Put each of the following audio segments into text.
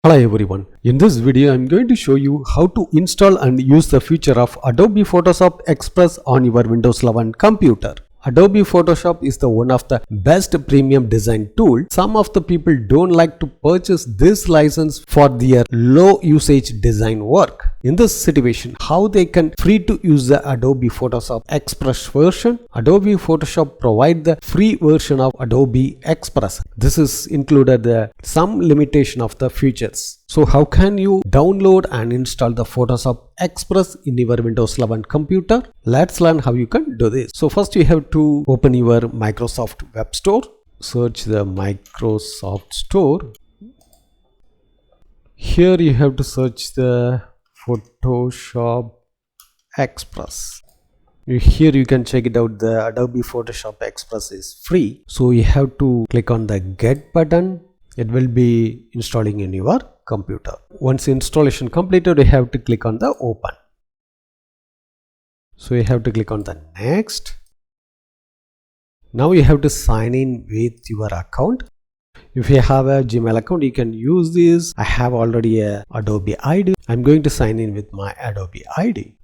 Hello everyone, in this video I am going to show you how to install and use the feature of Adobe Photoshop Express on your Windows 11 computer. Adobe Photoshop is the one of the best premium design tool. Some of the people don't like to purchase this license for their low usage design work. In this situation, how they can free to use the Adobe Photoshop Express version? Adobe Photoshop provide the free version of Adobe Express. This is included some limitation of the features. So how can you download and install the Photoshop Express in your Windows 11 computer? Let's learn how you can do this. So first you have to open your Microsoft Web Store. Search the Microsoft Store. Here you have to search the Photoshop Express. Here you can check it out. The Adobe Photoshop Express is free. So you have to click on the Get button. It will be installing in your computer. Once installation completed, you have to click on the Open. So you have to click on the Next. Now you have to sign in with your account. If you have a Gmail account, you can use this. I have already a Adobe ID. I'm going to sign in with my Adobe ID.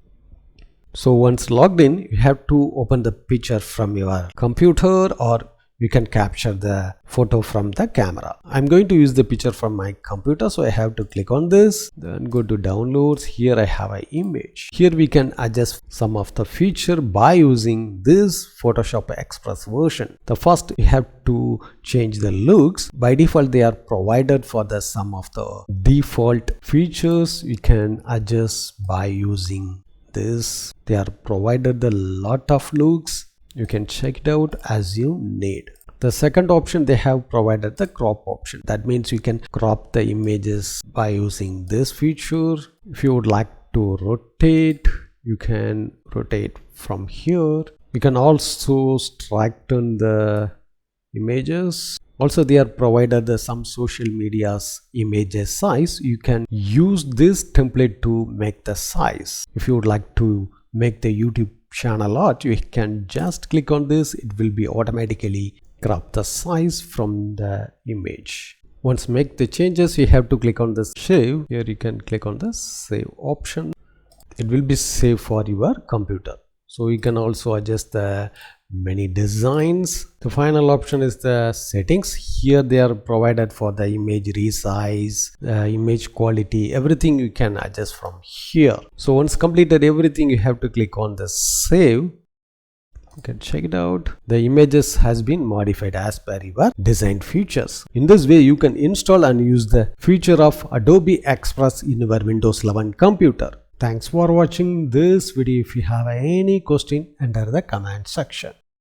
So once logged in, you have to open the picture from your computer, or you can capture the photo from the camera. I'm going to use the picture from my computer, so I have to click on this, then go to downloads. Here I have an image. Here we can adjust some of the feature by using this Photoshop Express version. The first, you have to change the looks. By default they are provided for the some of the default features. You can adjust by using this. They are provided a lot of looks. You can check it out as you need. The second option, they have provided the crop option. That means you can crop the images by using this feature. If you would like to rotate, you can rotate from here. You can also straighten the images. Also, they are provided some social media's images size. You can use this template to make the size. If you would like to make the YouTube channel art, you can just click on this. It will be automatically crop the size from the image. Once make the changes, you have to click on this save. Here you can click on the save option. It will be saved for your computer. So you can also adjust the many designs. The final option is the settings. Here they are provided for the image resize, image quality, everything you can adjust from here. So once completed everything, you have to click on the save. You can check it out. The images has been modified as per your design features. In this way, you can install and use the feature of Adobe Express in your Windows 11 computer. Thanks for watching this video. If you have any question, enter the comment section.